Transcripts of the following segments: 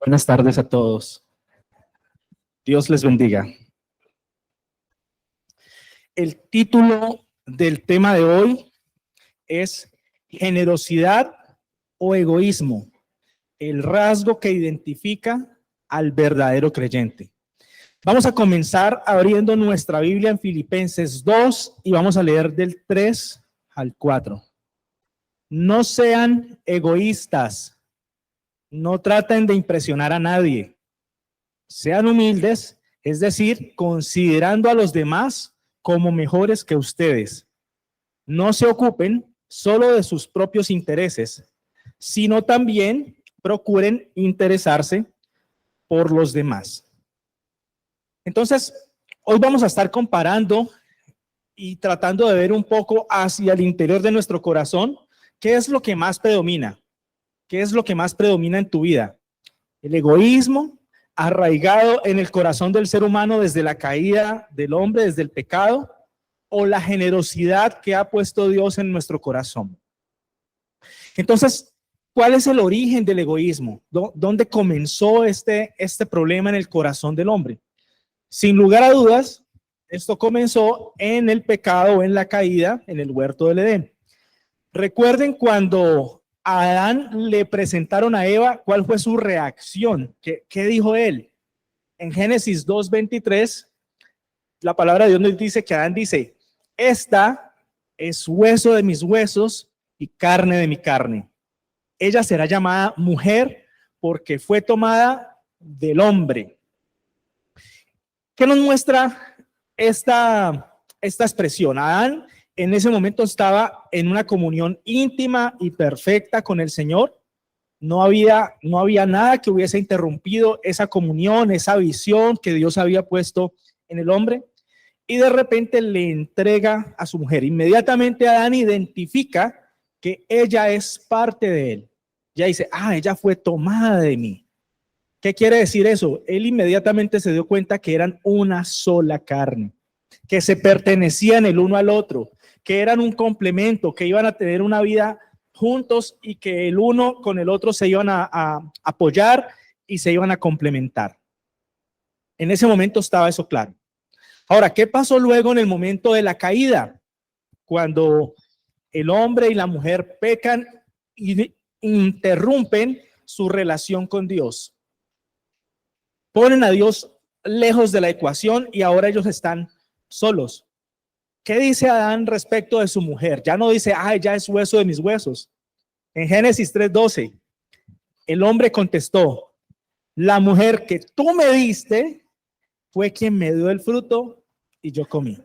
Buenas tardes a todos. Dios les bendiga. El título del tema de hoy es generosidad o egoísmo, el rasgo que identifica al verdadero creyente. Vamos a comenzar abriendo nuestra Biblia en Filipenses 2 y vamos a leer del 3 al 4. No sean egoístas, no traten de impresionar a nadie. Sean humildes, es decir, considerando a los demás como mejores que ustedes. No se ocupen solo de sus propios intereses, sino también procuren interesarse por los demás. Entonces, hoy vamos a estar comparando y tratando de ver un poco hacia el interior de nuestro corazón, qué es lo que más predomina, qué es lo que más predomina en tu vida. El egoísmo arraigado en el corazón del ser humano desde la caída del hombre, desde el pecado, o la generosidad que ha puesto Dios en nuestro corazón. Entonces, ¿cuál es el origen del egoísmo? ¿Dónde comenzó este problema en el corazón del hombre? Sin lugar a dudas, esto comenzó en el pecado o en la caída en el huerto del Edén. Recuerden cuando a Adán le presentaron a Eva, ¿cuál fue su reacción? ¿Qué dijo él? En Génesis 2:23, la palabra de Dios nos dice que Adán dice, esta es hueso de mis huesos y carne de mi carne. Ella será llamada mujer porque fue tomada del hombre. ¿Qué nos muestra esta expresión? Adán en ese momento estaba en una comunión íntima y perfecta con el Señor. No había nada que hubiese interrumpido esa comunión, esa visión que Dios había puesto en el hombre. Y de repente le entrega a su mujer. Inmediatamente Adán identifica que ella es parte de él. Ya dice, ella fue tomada de mí. ¿Qué quiere decir eso? Él inmediatamente se dio cuenta que eran una sola carne, que se pertenecían el uno al otro, que eran un complemento, que iban a tener una vida juntos y que el uno con el otro se iban a apoyar y se iban a complementar. En ese momento estaba eso claro. Ahora, ¿qué pasó luego en el momento de la caída? Cuando el hombre y la mujer pecan y interrumpen su relación con Dios. Ponen a Dios lejos de la ecuación y ahora ellos están solos. ¿Qué dice Adán respecto de su mujer? Ya no dice, ella es hueso de mis huesos. En Génesis 3:12, el hombre contestó, la mujer que tú me diste fue quien me dio el fruto y yo comí.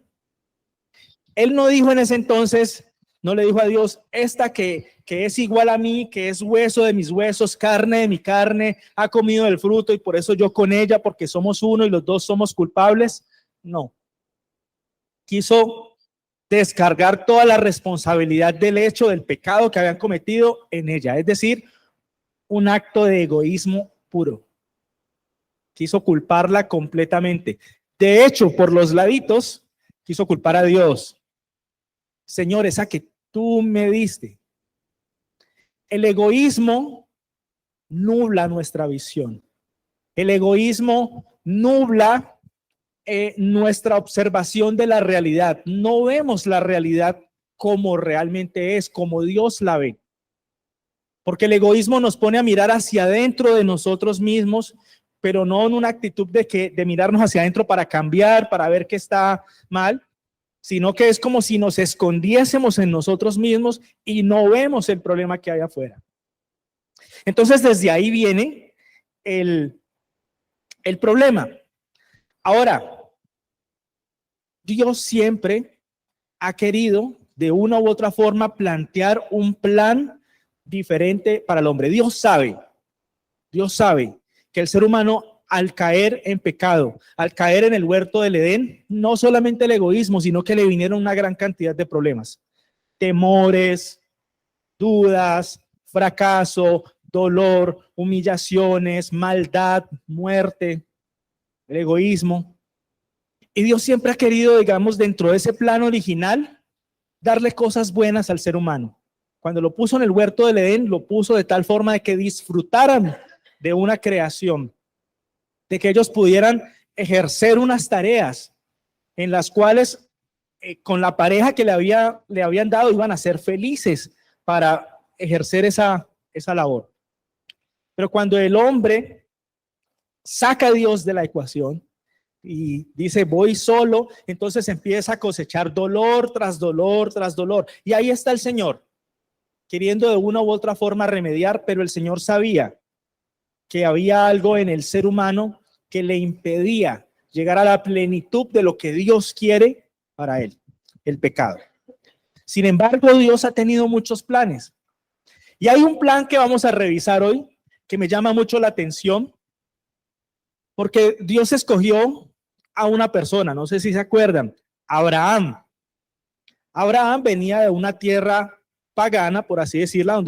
Él no dijo en ese entonces, no le dijo a Dios, esta que es igual a mí, que es hueso de mis huesos, carne de mi carne, ha comido del fruto y por eso yo con ella, porque somos uno y los dos somos culpables. No. Quiso descargar toda la responsabilidad del hecho, del pecado que habían cometido en ella. Es decir, un acto de egoísmo puro. Quiso culparla completamente. De hecho, por los laditos, quiso culpar a Dios. Señor, esa que tú me diste. El egoísmo nubla nuestra visión. El egoísmo nubla nuestra observación de la realidad. No vemos la realidad como realmente es, como Dios la ve. Porque el egoísmo nos pone a mirar hacia adentro de nosotros mismos, pero no en una actitud de mirarnos hacia adentro para cambiar, para ver qué está mal, sino que es como si nos escondiésemos en nosotros mismos y no vemos el problema que hay afuera. Entonces, desde ahí viene el problema. Ahora, Dios siempre ha querido de una u otra forma plantear un plan diferente para el hombre. Dios sabe que el ser humano al caer en pecado, al caer en el huerto del Edén, no solamente el egoísmo, sino que le vinieron una gran cantidad de problemas, temores, dudas, fracaso, dolor, humillaciones, maldad, muerte, el egoísmo. Y Dios siempre ha querido, digamos, dentro de ese plan original, darle cosas buenas al ser humano. Cuando lo puso en el huerto del Edén, lo puso de tal forma de que disfrutaran de una creación, de que ellos pudieran ejercer unas tareas en las cuales con la pareja que le habían dado iban a ser felices para ejercer esa labor. Pero cuando el hombre saca a Dios de la ecuación y dice voy solo, entonces empieza a cosechar dolor tras dolor tras dolor. Y ahí está el Señor, queriendo de una u otra forma remediar, pero el Señor sabía que había algo en el ser humano que le impedía llegar a la plenitud de lo que Dios quiere para él, el pecado. Sin embargo, Dios ha tenido muchos planes. Y hay un plan que vamos a revisar hoy que me llama mucho la atención, porque Dios escogió a una persona, no sé si se acuerdan, Abraham. Abraham venía de una tierra pagana, por así decirlo,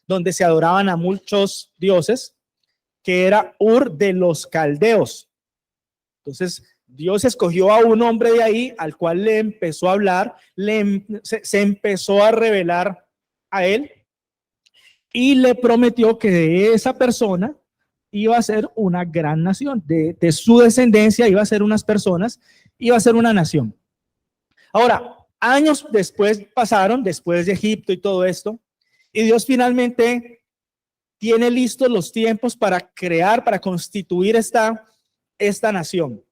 donde se adoraban a muchos dioses, que era Ur de los Caldeos. Entonces, Dios escogió a un hombre de ahí al cual le empezó a hablar, se empezó a revelar a él y le prometió que de esa persona iba a ser una gran nación, de su descendencia iba a ser unas personas, iba a ser una nación. Ahora, años después pasaron, después de Egipto y todo esto, y Dios finalmente tiene listos los tiempos para crear, para constituir esta nación.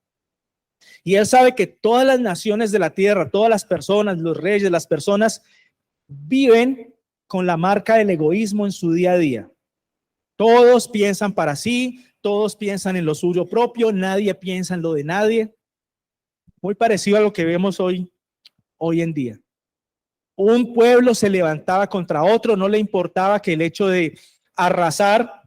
Y Él sabe que todas las naciones de la tierra, todas las personas, los reyes, las personas viven con la marca del egoísmo en su día a día. Todos piensan para sí, todos piensan en lo suyo propio, nadie piensa en lo de nadie. Muy parecido a lo que vemos hoy en día. Un pueblo se levantaba contra otro, no le importaba que el hecho de arrasar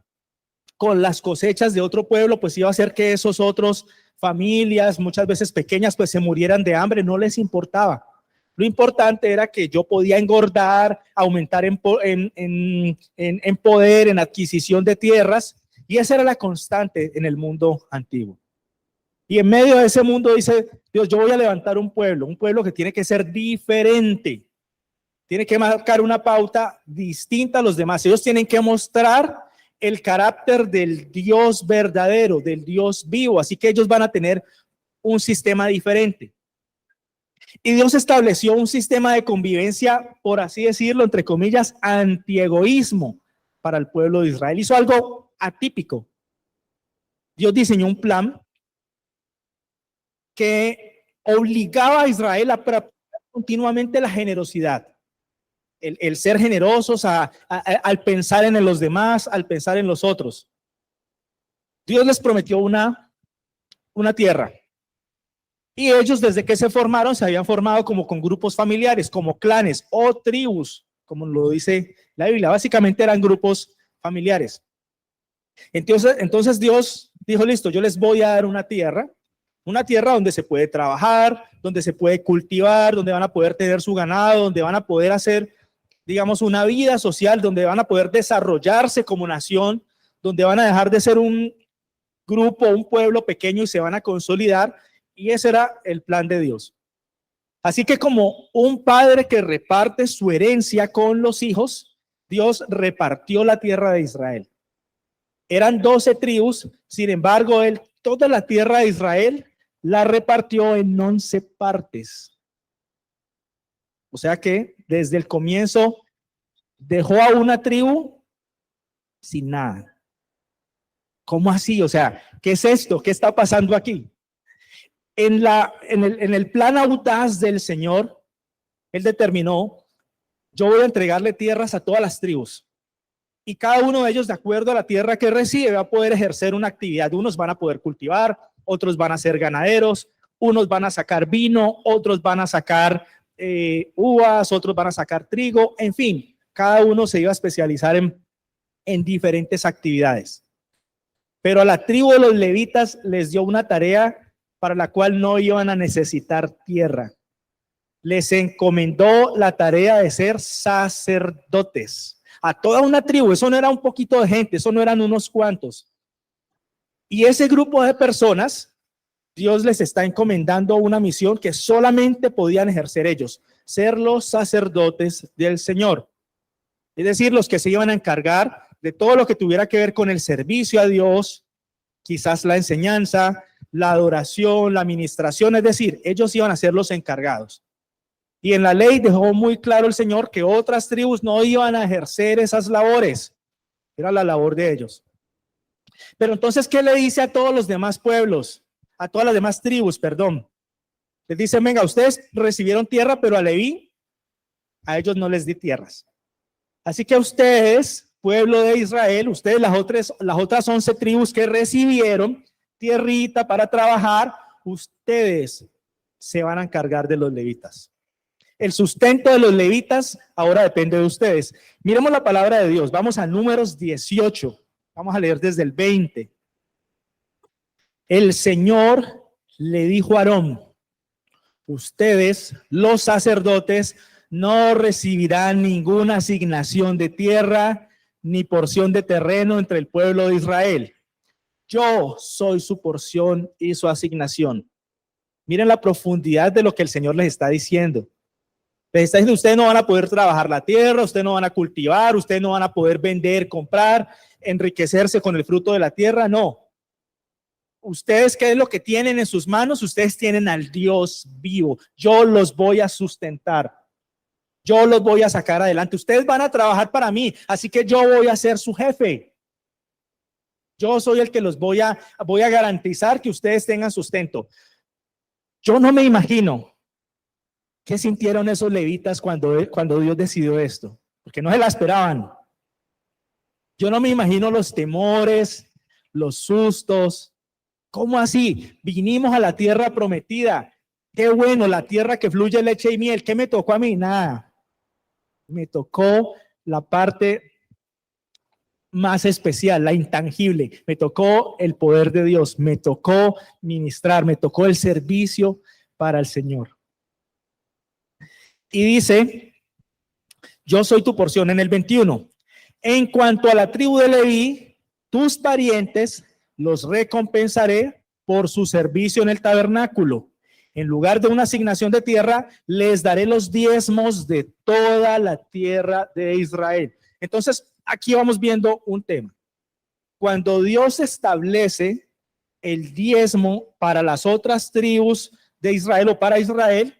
con las cosechas de otro pueblo, pues iba a hacer que esos otros familias, muchas veces pequeñas, pues se murieran de hambre, no les importaba. Lo importante era que yo podía engordar, aumentar en poder, en adquisición de tierras, y esa era la constante en el mundo antiguo. Y en medio de ese mundo dice Dios, yo voy a levantar un pueblo que tiene que ser diferente, tiene que marcar una pauta distinta a los demás. Ellos tienen que mostrar el carácter del Dios verdadero, del Dios vivo, así que ellos van a tener un sistema diferente. Y Dios estableció un sistema de convivencia, por así decirlo, entre comillas, antiegoísmo para el pueblo de Israel. Hizo algo atípico. Dios diseñó un plan que obligaba a Israel a practicar continuamente la generosidad, el ser generosos al pensar en los demás, al pensar en los otros. Dios les prometió una tierra. Y ellos, desde que se formaron, se habían formado como con grupos familiares, como clanes o tribus, como lo dice la Biblia. Básicamente eran grupos familiares. Entonces Dios dijo, listo, yo les voy a dar una tierra donde se puede trabajar, donde se puede cultivar, donde van a poder tener su ganado, donde van a poder hacer, digamos, una vida social, donde van a poder desarrollarse como nación, donde van a dejar de ser un grupo, un pueblo pequeño y se van a consolidar. Y ese era el plan de Dios. Así que como un padre que reparte su herencia con los hijos, Dios repartió la tierra de Israel. Eran 12 tribus, sin embargo, Él toda la tierra de Israel la repartió en 11 partes. O sea que desde el comienzo dejó a una tribu sin nada. ¿Cómo así? O sea, ¿qué es esto? ¿Qué está pasando aquí? En el plan audaz del Señor, Él determinó, yo voy a entregarle tierras a todas las tribus. Y cada uno de ellos, de acuerdo a la tierra que recibe, va a poder ejercer una actividad. Unos van a poder cultivar, otros van a ser ganaderos, unos van a sacar vino, otros van a sacar uvas, otros van a sacar trigo, en fin, cada uno se iba a especializar en diferentes actividades. Pero a la tribu de los levitas les dio una tarea para la cual no iban a necesitar tierra. Les encomendó la tarea de ser sacerdotes. A toda una tribu, eso no era un poquito de gente, eso no eran unos cuantos. Y ese grupo de personas, Dios les está encomendando una misión que solamente podían ejercer ellos, ser los sacerdotes del Señor. Es decir, los que se iban a encargar de todo lo que tuviera que ver con el servicio a Dios, quizás la enseñanza, la adoración, la administración, es decir, ellos iban a ser los encargados. Y en la ley dejó muy claro el Señor que otras tribus no iban a ejercer esas labores, era la labor de ellos. Pero entonces, ¿qué le dice a todos los demás pueblos? A todas las demás tribus, perdón. Les dice, venga, ustedes recibieron tierra, pero a Leví, a ellos no les di tierras. Así que a ustedes, pueblo de Israel, ustedes las otras 11 tribus que recibieron tierrita para trabajar, ustedes se van a encargar de los levitas. El sustento de los levitas ahora depende de ustedes. Miremos la palabra de Dios. Vamos a Números 18. Vamos a leer desde el 20. El Señor le dijo a Aarón, ustedes, los sacerdotes, no recibirán ninguna asignación de tierra ni porción de terreno entre el pueblo de Israel. Yo soy su porción y su asignación. Miren la profundidad de lo que el Señor les está diciendo. Les está diciendo, ustedes no van a poder trabajar la tierra, ustedes no van a cultivar, ustedes no van a poder vender, comprar, enriquecerse con el fruto de la tierra, no. Ustedes, ¿qué es lo que tienen en sus manos? Ustedes tienen al Dios vivo. Yo los voy a sustentar. Yo los voy a sacar adelante. Ustedes van a trabajar para mí, así que yo voy a ser su jefe. Yo soy el que los voy a garantizar que ustedes tengan sustento. Yo no me imagino qué sintieron esos levitas cuando Dios decidió esto, porque no se la esperaban. Yo no me imagino los temores, los sustos. ¿Cómo así? Vinimos a la tierra prometida. Qué bueno, la tierra que fluye leche y miel. ¿Qué me tocó a mí? Nada. Me tocó la parte más especial, la intangible. Me tocó el poder de Dios. Me tocó ministrar. Me tocó el servicio para el Señor. Y dice, yo soy tu porción en el 21. En cuanto a la tribu de Leví, tus parientes los recompensaré por su servicio en el tabernáculo. En lugar de una asignación de tierra, les daré los diezmos de toda la tierra de Israel. Entonces, aquí vamos viendo un tema. Cuando Dios establece el diezmo para las otras tribus de Israel o para Israel,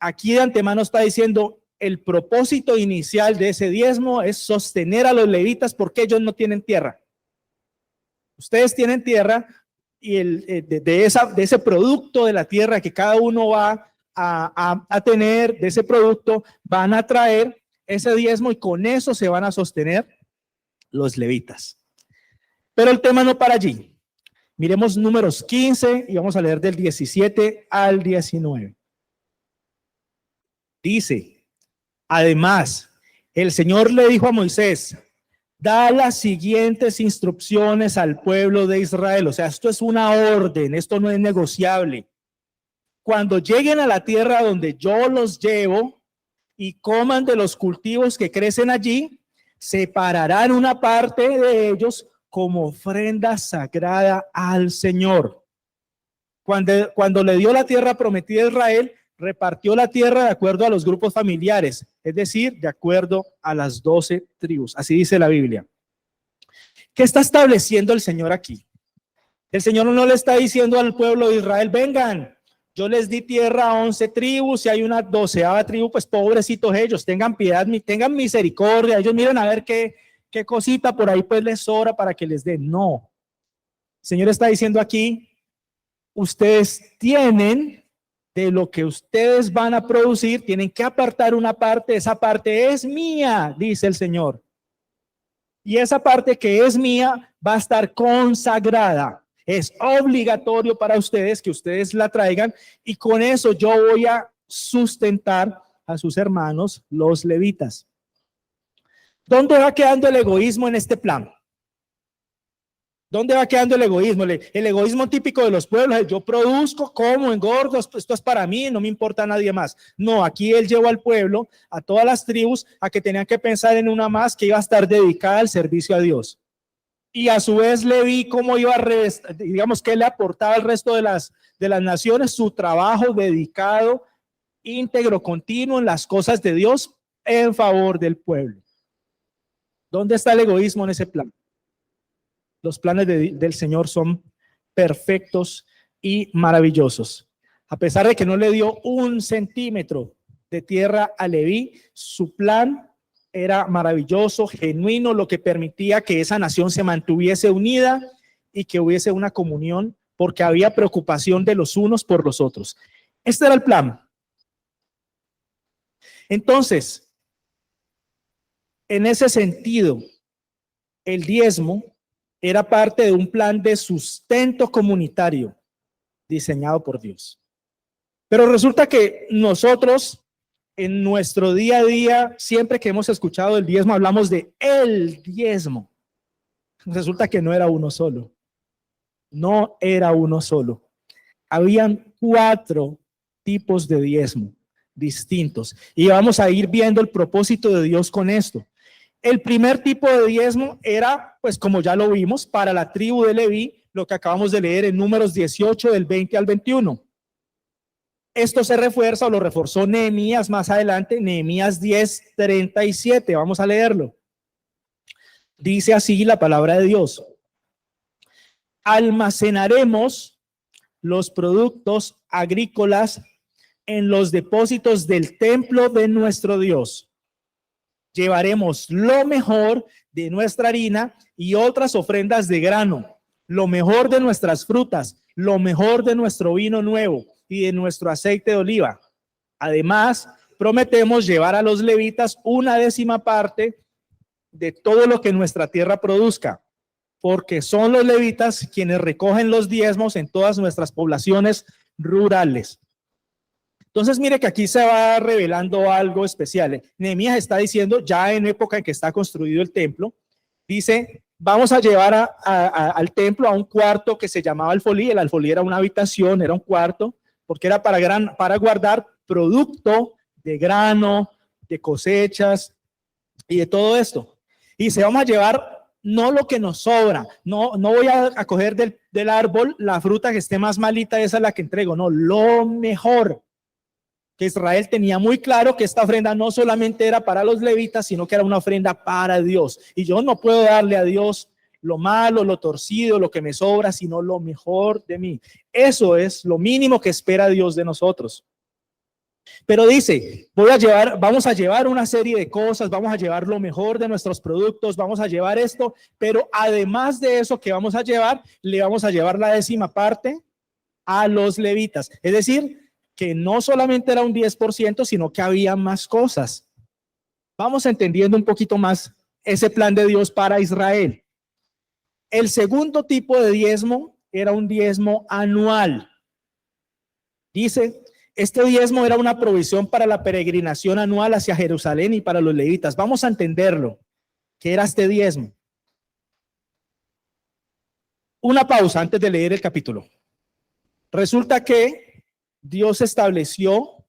aquí de antemano está diciendo, el propósito inicial de ese diezmo es sostener a los levitas porque ellos no tienen tierra. Ustedes tienen tierra y de ese producto de la tierra que cada uno va a tener, de ese producto van a traer ese diezmo y con eso se van a sostener los levitas. Pero el tema no para allí. Miremos Números 15 y vamos a leer del 17 al 19. Dice, además, el Señor le dijo a Moisés, da las siguientes instrucciones al pueblo de Israel. O sea, esto es una orden, esto no es negociable. Cuando lleguen a la tierra donde yo los llevo y coman de los cultivos que crecen allí, separarán una parte de ellos como ofrenda sagrada al Señor. Cuando le dio la tierra prometida a Israel, repartió la tierra de acuerdo a los grupos familiares, es decir, de acuerdo a las 12 tribus. Así dice la Biblia. ¿Qué está estableciendo el Señor aquí? El Señor no le está diciendo al pueblo de Israel, vengan, yo les di tierra a 11 tribus y hay una 12ª tribu, pues pobrecitos ellos, tengan piedad, tengan misericordia, ellos miren a ver qué cosita por ahí pues les sobra para que les den. No. El Señor está diciendo aquí, ustedes tienen de lo que ustedes van a producir, tienen que apartar una parte, esa parte es mía, dice el Señor. Y esa parte que es mía va a estar consagrada. Es obligatorio para ustedes que ustedes la traigan y con eso yo voy a sustentar a sus hermanos, los levitas. ¿Dónde va quedando el egoísmo en este plan? ¿Dónde va quedando el egoísmo? El egoísmo típico de los pueblos, yo produzco, como, engordo, esto es para mí, no me importa a nadie más. No, aquí él llevó al pueblo, a todas las tribus, a que tenían que pensar en una más que iba a estar dedicada al servicio a Dios. Y a su vez le vi cómo iba a, digamos que le aportaba al resto de las naciones su trabajo dedicado, íntegro, continuo en las cosas de Dios en favor del pueblo. ¿Dónde está el egoísmo en ese plan? Los planes del Señor son perfectos y maravillosos. A pesar de que no le dio 1 centímetro de tierra a Leví, su plan era maravilloso, genuino, lo que permitía que esa nación se mantuviese unida y que hubiese una comunión, porque había preocupación de los unos por los otros. Este era el plan. Entonces, en ese sentido, el diezmo era parte de un plan de sustento comunitario diseñado por Dios. Pero resulta que nosotros, en nuestro día a día, siempre que hemos escuchado el diezmo, hablamos de el diezmo. Resulta que no era uno solo. No era uno solo. Habían 4 tipos de diezmo distintos. Y vamos a ir viendo el propósito de Dios con esto. El primer tipo de diezmo era, pues como ya lo vimos, para la tribu de Leví, lo que acabamos de leer en Números 18 del 20 al 21. Esto se refuerza o lo reforzó Nehemías más adelante, Nehemías 10:37. Vamos a leerlo. Dice así la palabra de Dios: almacenaremos los productos agrícolas en los depósitos del templo de nuestro Dios. Llevaremos lo mejor de nuestra harina y otras ofrendas de grano, lo mejor de nuestras frutas, lo mejor de nuestro vino nuevo y de nuestro aceite de oliva. Además, prometemos llevar a los levitas 1/10 parte de todo lo que nuestra tierra produzca, porque son los levitas quienes recogen los diezmos en todas nuestras poblaciones rurales. Entonces, mire que aquí se va revelando algo especial. Nehemías está diciendo, ya en época en que está construido el templo, dice, vamos a llevar al templo a un cuarto que se llamaba alfolí. El alfolí era una habitación, era un cuarto, porque era para guardar producto de grano, de cosechas y de todo esto. Y dice, vamos a llevar no lo que nos sobra, no voy a coger del árbol la fruta que esté más malita, esa es la que entrego, no, lo mejor. Que Israel tenía muy claro que esta ofrenda no solamente era para los levitas, sino que era una ofrenda para Dios. Y yo no puedo darle a Dios lo malo, lo torcido, lo que me sobra, sino lo mejor de mí. Eso es lo mínimo que espera Dios de nosotros. Pero dice, vamos a llevar una serie de cosas, vamos a llevar lo mejor de nuestros productos, vamos a llevar esto, pero además de eso que vamos a llevar, le vamos a llevar la 10ª parte a los levitas. Es decir, que no solamente era un 10%, sino que había más cosas. Vamos entendiendo un poquito más ese plan de Dios para Israel. El segundo tipo de diezmo era un diezmo anual. Dice, este diezmo era una provisión para la peregrinación anual hacia Jerusalén y para los levitas. Vamos a entenderlo. ¿Qué era este diezmo? Una pausa antes de leer el capítulo. Resulta que Dios estableció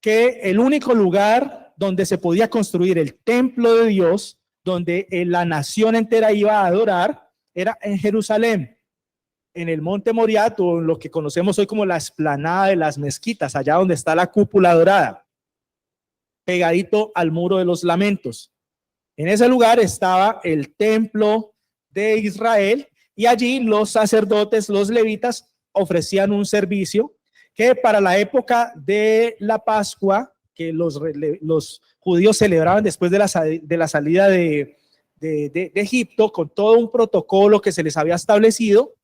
que el único lugar donde se podía construir el templo de Dios, donde la nación entera iba a adorar, era en Jerusalén, en el monte Moriah, o lo que conocemos hoy como la explanada de las mezquitas, allá donde está la cúpula dorada, pegadito al muro de los lamentos. En ese lugar estaba el templo de Israel y allí los sacerdotes, los levitas, ofrecían un servicio que para la época de la Pascua, que los judíos celebraban después de la salida de Egipto, con todo un protocolo que se les había establecido,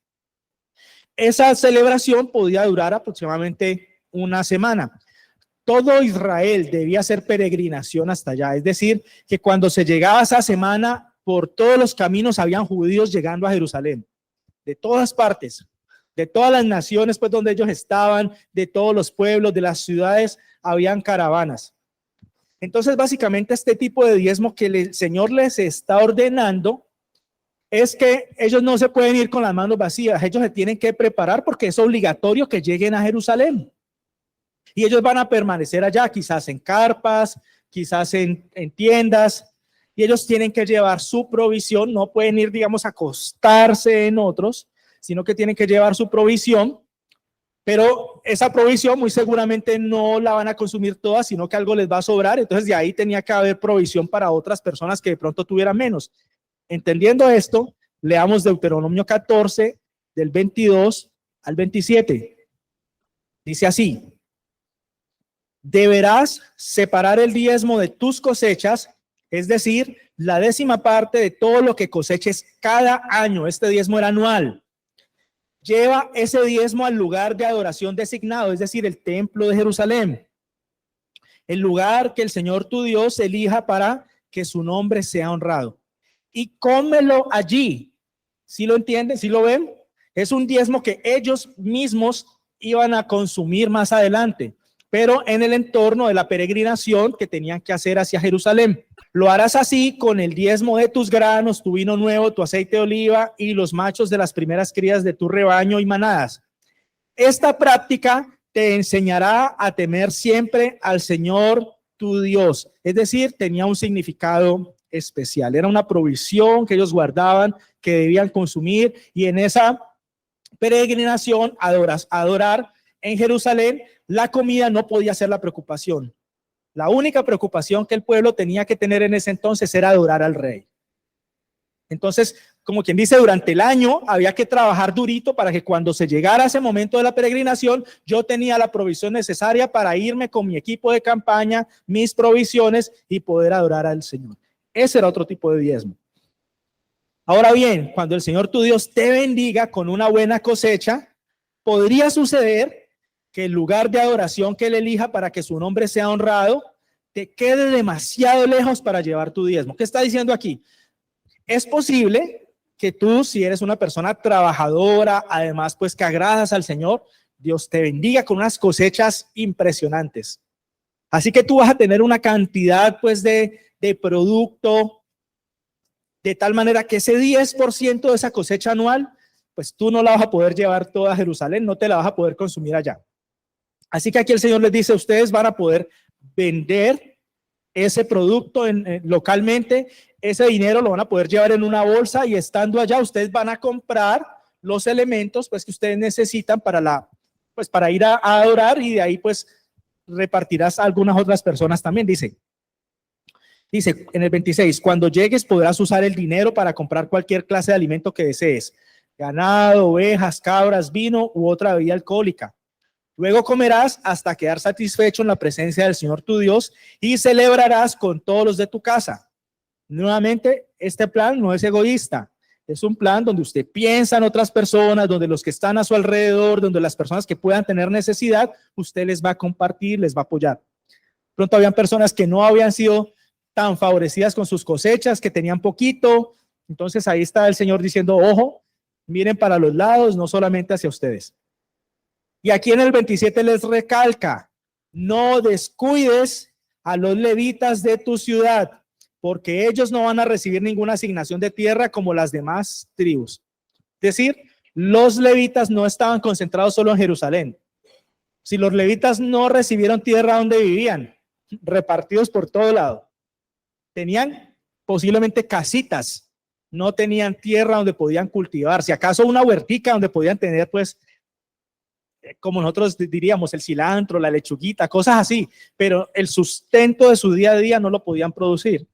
esa celebración podía durar aproximadamente una semana. Todo Israel debía hacer peregrinación hasta allá, es decir, que cuando se llegaba esa semana, por todos los caminos habían judíos llegando a Jerusalén, de todas partes, de todas las naciones pues donde ellos estaban, de todos los pueblos, de las ciudades, habían caravanas. Entonces básicamente este tipo de diezmo que el Señor les está ordenando es que ellos no se pueden ir con las manos vacías, ellos se tienen que preparar porque es obligatorio que lleguen a Jerusalén. Y ellos van a permanecer allá, quizás en carpas, quizás en tiendas, y ellos tienen que llevar su provisión, no pueden ir, digamos, a acostarse en otros, sino que tienen que llevar su provisión Pero esa provisión muy seguramente no la van a consumir todas, sino que algo les va a sobrar. Entonces de ahí tenía que haber provisión para otras personas que de pronto tuvieran menos. Entendiendo esto, leamos Deuteronomio 14, del 22 al 27. Dice así: deberás separar el diezmo de tus cosechas, es decir, la 10ª parte de todo lo que coseches cada año. Este diezmo era anual. Lleva ese diezmo al lugar de adoración designado, es decir, el templo de Jerusalén, el lugar que el Señor tu Dios elija para que su nombre sea honrado. Y cómelo allí. ¿Sí lo entienden? ¿Sí lo ven? Es un diezmo que ellos mismos iban a consumir más adelante, pero en el entorno de la peregrinación que tenían que hacer hacia Jerusalén. Lo harás así con el diezmo de tus granos, tu vino nuevo, tu aceite de oliva y los machos de las primeras crías de tu rebaño y manadas. Esta práctica te enseñará a temer siempre al Señor tu Dios. Es decir, tenía un significado especial. Era una provisión que ellos guardaban, que debían consumir, y en esa peregrinación adorar en Jerusalén, la comida no podía ser la preocupación. La única preocupación que el pueblo tenía que tener en ese entonces era adorar al rey. Entonces, como quien dice, durante el año había que trabajar durito para que cuando se llegara ese momento de la peregrinación, yo tenía la provisión necesaria para irme con mi equipo de campaña, mis provisiones, y poder adorar al Señor. Ese era otro tipo de diezmo. Ahora bien, cuando el Señor tu Dios te bendiga con una buena cosecha, podría suceder que el lugar de adoración que él elija para que su nombre sea honrado te quede demasiado lejos para llevar tu diezmo. ¿Qué está diciendo aquí? Es posible que tú, si eres una persona trabajadora, además pues que agradas al Señor, Dios te bendiga con unas cosechas impresionantes. Así que tú vas a tener una cantidad pues de producto, de tal manera que ese 10% de esa cosecha anual, pues tú no la vas a poder llevar toda a Jerusalén, no te la vas a poder consumir allá. Así que aquí el Señor les dice, ustedes van a poder vender ese producto localmente, ese dinero lo van a poder llevar en una bolsa, y estando allá ustedes van a comprar los elementos pues que ustedes necesitan para ir a adorar, y de ahí pues repartirás a algunas otras personas también. Dice en el 26, cuando llegues podrás usar el dinero para comprar cualquier clase de alimento que desees, ganado, ovejas, cabras, vino u otra bebida alcohólica. Luego comerás hasta quedar satisfecho en la presencia del Señor tu Dios y celebrarás con todos los de tu casa. Nuevamente, este plan no es egoísta. Es un plan donde usted piensa en otras personas, donde los que están a su alrededor, donde las personas que puedan tener necesidad, usted les va a compartir, les va a apoyar. Pronto habían personas que no habían sido tan favorecidas con sus cosechas, que tenían poquito. Entonces ahí está el Señor diciendo, ojo, miren para los lados, no solamente hacia ustedes. Y aquí en el 27 les recalca, no descuides a los levitas de tu ciudad, porque ellos no van a recibir ninguna asignación de tierra como las demás tribus. Es decir, los levitas no estaban concentrados solo en Jerusalén. Si los levitas no recibieron tierra donde vivían, repartidos por todo lado, tenían posiblemente casitas, no tenían tierra donde podían cultivar, si acaso una huertica donde podían tener pues, como nosotros diríamos, el cilantro, la lechuguita, cosas así, pero el sustento de su día a día no lo podían producir.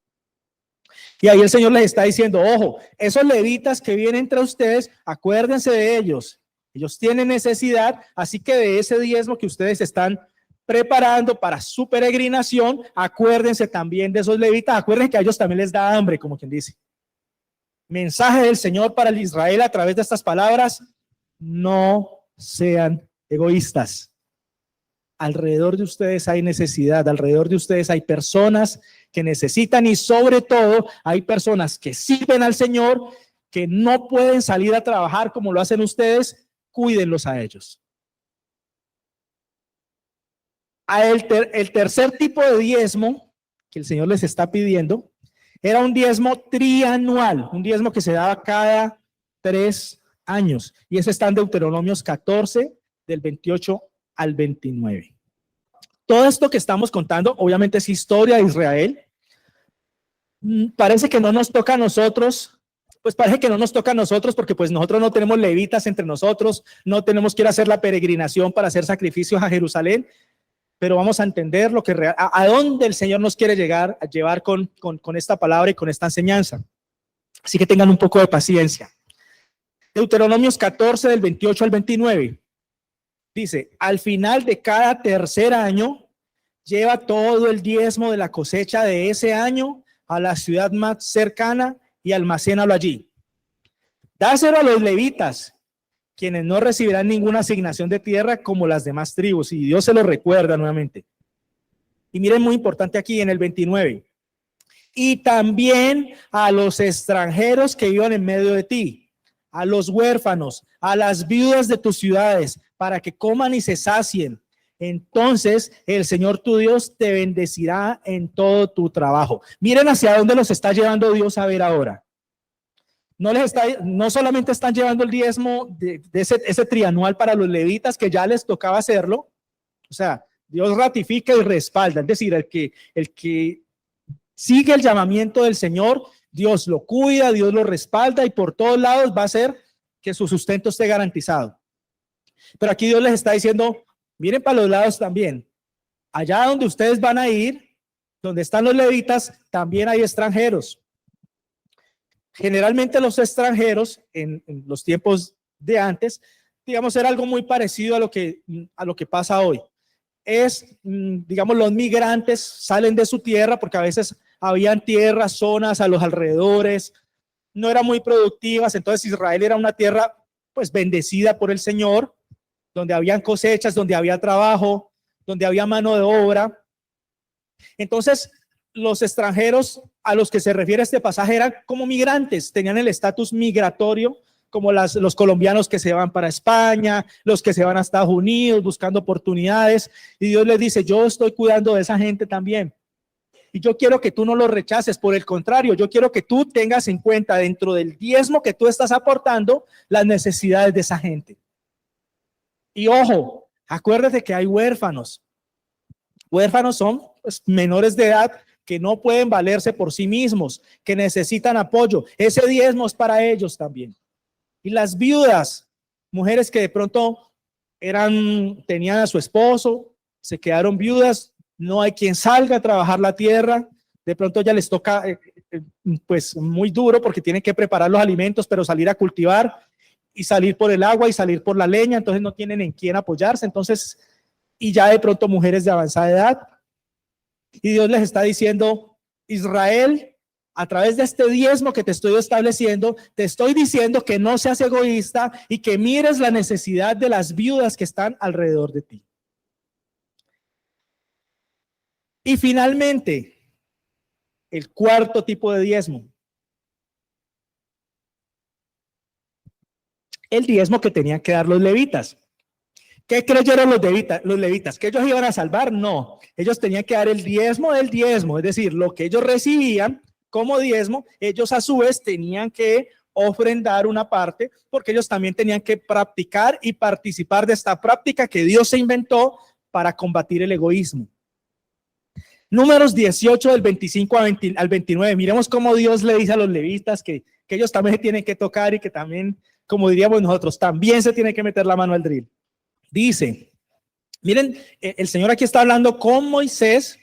Y ahí el Señor les está diciendo, ojo, esos levitas que vienen entre ustedes, acuérdense de ellos. Ellos tienen necesidad, así que de ese diezmo que ustedes están preparando para su peregrinación, acuérdense también de esos levitas, acuérdense que a ellos también les da hambre, como quien dice. Mensaje del Señor para el Israel a través de estas palabras: no sean egoístas. Alrededor de ustedes hay necesidad, alrededor de ustedes hay personas que necesitan, y sobre todo hay personas que sirven al Señor, que no pueden salir a trabajar como lo hacen ustedes. Cuídenlos a ellos. El tercer tipo de diezmo que el Señor les está pidiendo era un diezmo trianual, un diezmo que se daba cada 3 años, y ese está en Deuteronomios 14 del 28 al 29. Todo esto que estamos contando obviamente es historia de Israel. Parece que no nos toca a nosotros pues parece que no nos toca a nosotros porque pues nosotros no tenemos levitas entre nosotros, no tenemos que ir a hacer la peregrinación para hacer sacrificios a Jerusalén, pero vamos a entender lo que a dónde el Señor nos quiere llevar con esta palabra y con esta enseñanza. Así que tengan un poco de paciencia. Deuteronomios 14 del 28 al 29 dice: al final de cada tercer año, lleva todo el diezmo de la cosecha de ese año a la ciudad más cercana y almacénalo allí. Dáselo a los levitas, quienes no recibirán ninguna asignación de tierra como las demás tribus. Y Dios se lo recuerda nuevamente. Y miren, muy importante aquí en el 29. Y también a los extranjeros que vivan en medio de ti, a los huérfanos, a las viudas de tus ciudades, para que coman y se sacien. Entonces el Señor tu Dios te bendecirá en todo tu trabajo. Miren hacia dónde los está llevando Dios a ver ahora. No solamente están llevando el diezmo de ese trianual para los levitas, que ya les tocaba hacerlo. O sea, Dios ratifica y respalda. Es decir, el que sigue el llamamiento del Señor, Dios lo cuida, Dios lo respalda y por todos lados va a hacer que su sustento esté garantizado. Pero aquí Dios les está diciendo, miren para los lados también. Allá donde ustedes van a ir, donde están los levitas, también hay extranjeros. Generalmente los extranjeros en los tiempos de antes, digamos, era algo muy parecido a lo que pasa hoy. Digamos, los migrantes salen de su tierra porque a veces habían tierras, zonas a los alrededores, no eran muy productivas. Entonces Israel era una tierra pues bendecida por el Señor, donde habían cosechas, donde había trabajo, donde había mano de obra. Entonces los extranjeros a los que se refiere este pasaje eran como migrantes, tenían el estatus migratorio, como los colombianos que se van para España, los que se van a Estados Unidos buscando oportunidades, y Dios les dice, yo estoy cuidando de esa gente también, y yo quiero que tú no lo rechaces, por el contrario, yo quiero que tú tengas en cuenta dentro del diezmo que tú estás aportando las necesidades de esa gente. Y ojo, acuérdate que hay huérfanos. Huérfanos son pues, menores de edad que no pueden valerse por sí mismos, que necesitan apoyo. Ese diezmo es para ellos también. Y las viudas, mujeres que de pronto tenían a su esposo, se quedaron viudas, no hay quien salga a trabajar la tierra, de pronto ya les toca pues muy duro porque tienen que preparar los alimentos, pero salir a cultivar y salir por el agua y salir por la leña, entonces no tienen en quién apoyarse, entonces, y ya de pronto mujeres de avanzada edad. Y Dios les está diciendo, Israel, a través de este diezmo que te estoy estableciendo, te estoy diciendo que no seas egoísta y que mires la necesidad de las viudas que están alrededor de ti. Y finalmente, el cuarto tipo de diezmo. El diezmo que tenían que dar los levitas. ¿Qué creyeron los levitas? ¿Que ellos iban a salvar? No, ellos tenían que dar el diezmo del diezmo, es decir, lo que ellos recibían como diezmo, ellos a su vez tenían que ofrendar una parte, porque ellos también tenían que practicar y participar de esta práctica que Dios se inventó para combatir el egoísmo. Números 18 del 25 al 29, miremos cómo Dios le dice a los levitas que ellos también se tienen que tocar y que también, como diríamos nosotros, también se tiene que meter la mano al drill. Dice, miren, el Señor aquí está hablando con Moisés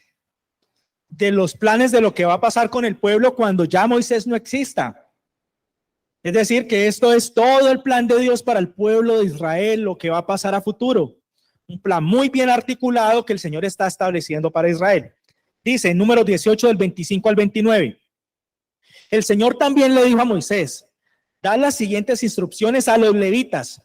de los planes de lo que va a pasar con el pueblo cuando ya Moisés no exista. Es decir, que esto es todo el plan de Dios para el pueblo de Israel, lo que va a pasar a futuro. Un plan muy bien articulado que el Señor está estableciendo para Israel. Dice en Números 18 del 25 al 29. El Señor también le dijo a Moisés, da las siguientes instrucciones a los levitas.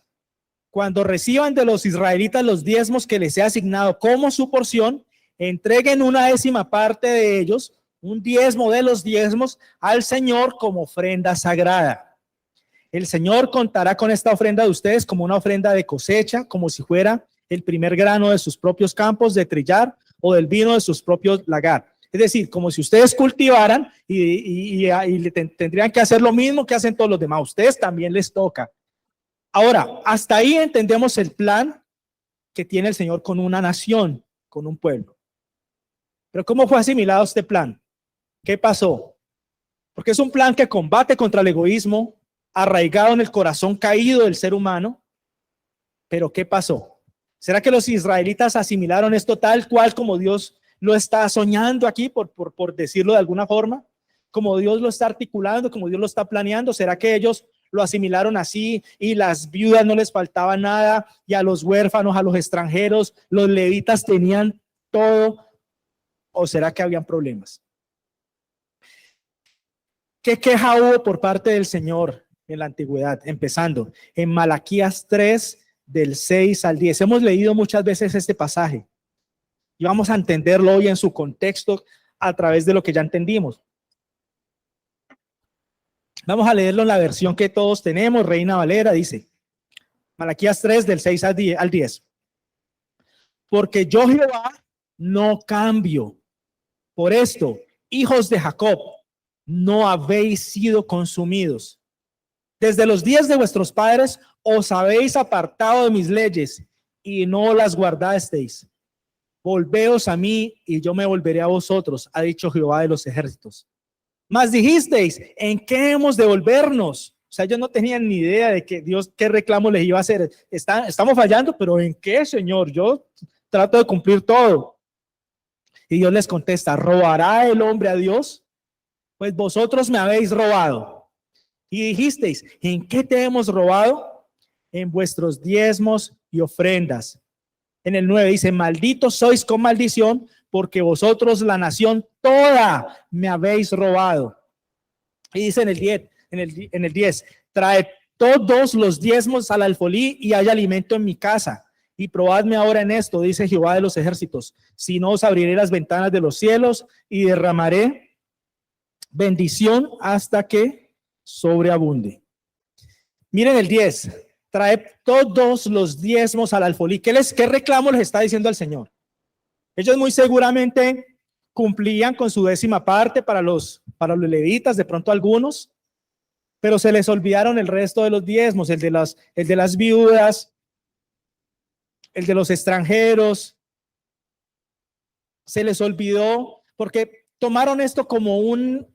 Cuando reciban de los israelitas los diezmos que les he asignado como su porción, entreguen una décima parte de ellos, un diezmo de los diezmos, al Señor como ofrenda sagrada. El Señor contará con esta ofrenda de ustedes como una ofrenda de cosecha, como si fuera el primer grano de sus propios campos de trillar o del vino de sus propios lagar. Es decir, como si ustedes cultivaran y tendrían que hacer lo mismo que hacen todos los demás. A ustedes también les toca. Ahora, hasta ahí entendemos el plan que tiene el Señor con una nación, con un pueblo. Pero ¿cómo fue asimilado este plan? ¿Qué pasó? porque es un plan que combate contra el egoísmo arraigado en el corazón caído del ser humano. Pero ¿qué pasó? ¿Será que los israelitas asimilaron esto tal cual como Dios lo está soñando aquí, por decirlo de alguna forma? Como Dios lo está articulando, como Dios lo está planeando. ¿Será que ellos lo asimilaron así y las viudas no les faltaba nada y a los huérfanos, a los extranjeros, los levitas tenían todo? ¿O será que habían problemas? ¿Qué queja hubo por parte del Señor en la antigüedad? Empezando en Malaquías 3, del 6 al 10. Hemos leído muchas veces este pasaje y vamos a entenderlo hoy en su contexto a través de lo que ya entendimos. Vamos a leerlo en la versión que todos tenemos. Reina Valera dice, Malaquías 3, del 6 al 10. Porque yo, Jehová, no cambio. Por esto, hijos de Jacob, no habéis sido consumidos. Desde los días de vuestros padres os habéis apartado de mis leyes y no las guardasteis. Volveos a mí y yo me volveré a vosotros, ha dicho Jehová de los ejércitos. Mas dijisteis, ¿en qué hemos de volvernos? O sea, ellos no tenían ni idea de que Dios, qué reclamo les iba a hacer. Estamos fallando, pero ¿en qué, Señor? Yo trato de cumplir todo. Y Dios les contesta, ¿robará el hombre a Dios? Pues vosotros me habéis robado. Y dijisteis, ¿en qué te hemos robado? En vuestros diezmos y ofrendas. En el 9 dice, malditos sois con maldición, porque vosotros la nación toda me habéis robado. Y dice en el 10, traed todos los diezmos al alfolí y hay alimento en mi casa. Y probadme ahora en esto, dice Jehová de los ejércitos, si no os abriré las ventanas de los cielos y derramaré bendición hasta que sobreabunde. Miren el 10, trae todos los diezmos al alfolí. ¿Qué reclamo les está diciendo al Señor? Ellos muy seguramente cumplían con su 10ª parte para los levitas, de pronto algunos, pero se les olvidaron el resto de los diezmos, el de las viudas, el de los extranjeros. Se les olvidó porque tomaron esto como un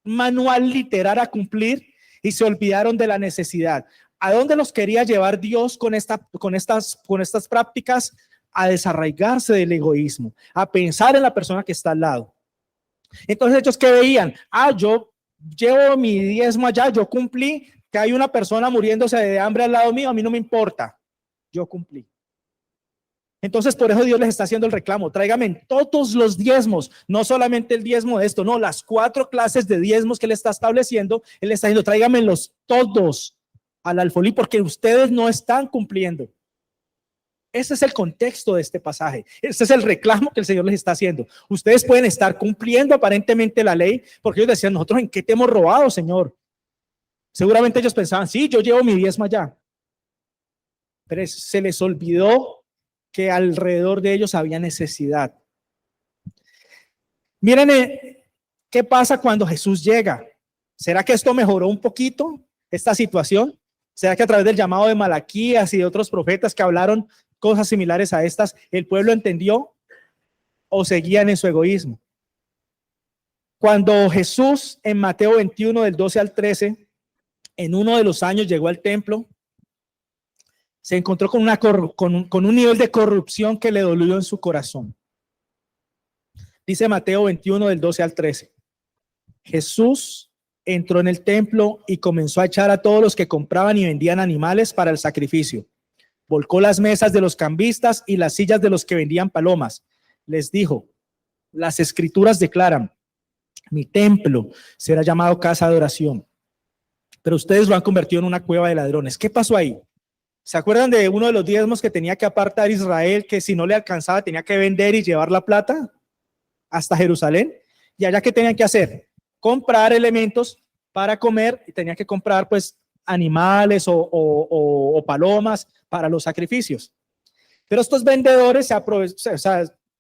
manual literal a cumplir y se olvidaron de la necesidad. ¿A dónde los quería llevar Dios con estas prácticas? A desarraigarse del egoísmo, a pensar en la persona que está al lado. Entonces ellos, ¿qué veían? Yo llevo mi diezmo allá, yo cumplí, que hay una persona muriéndose de hambre al lado mío, a mí no me importa, yo cumplí. Entonces por eso Dios les está haciendo el reclamo, tráigame todos los diezmos, no solamente el diezmo de esto, no, las 4 clases de diezmos que Él está estableciendo, Él está diciendo, tráigamelos todos al alfolí porque ustedes no están cumpliendo. Ese es el contexto de este pasaje. Ese es el reclamo que el Señor les está haciendo. Ustedes pueden estar cumpliendo aparentemente la ley, porque ellos decían, nosotros ¿en qué te hemos robado, Señor? Seguramente ellos pensaban, sí, yo llevo mi diezmo allá. Pero se les olvidó que alrededor de ellos había necesidad. Miren qué pasa cuando Jesús llega. ¿Será que esto mejoró un poquito, esta situación? ¿Será que a través del llamado de Malaquías y de otros profetas que hablaron cosas similares a estas, el pueblo entendió o seguían en su egoísmo? Cuando Jesús en Mateo 21 del 12 al 13, en uno de los años llegó al templo, se encontró con un nivel de corrupción que le dolió en su corazón. Dice Mateo 21 del 12 al 13. Jesús entró en el templo y comenzó a echar a todos los que compraban y vendían animales para el sacrificio. Volcó las mesas de los cambistas y las sillas de los que vendían palomas. Les dijo, las escrituras declaran, mi templo será llamado casa de oración, pero ustedes lo han convertido en una cueva de ladrones. ¿Qué pasó ahí? ¿Se acuerdan de uno de los diezmos que tenía que apartar Israel, que si no le alcanzaba tenía que vender y llevar la plata hasta Jerusalén? Y allá, ¿qué tenían que hacer? Comprar elementos para comer, y tenían que comprar pues animales o palomas para los sacrificios. Pero estos vendedores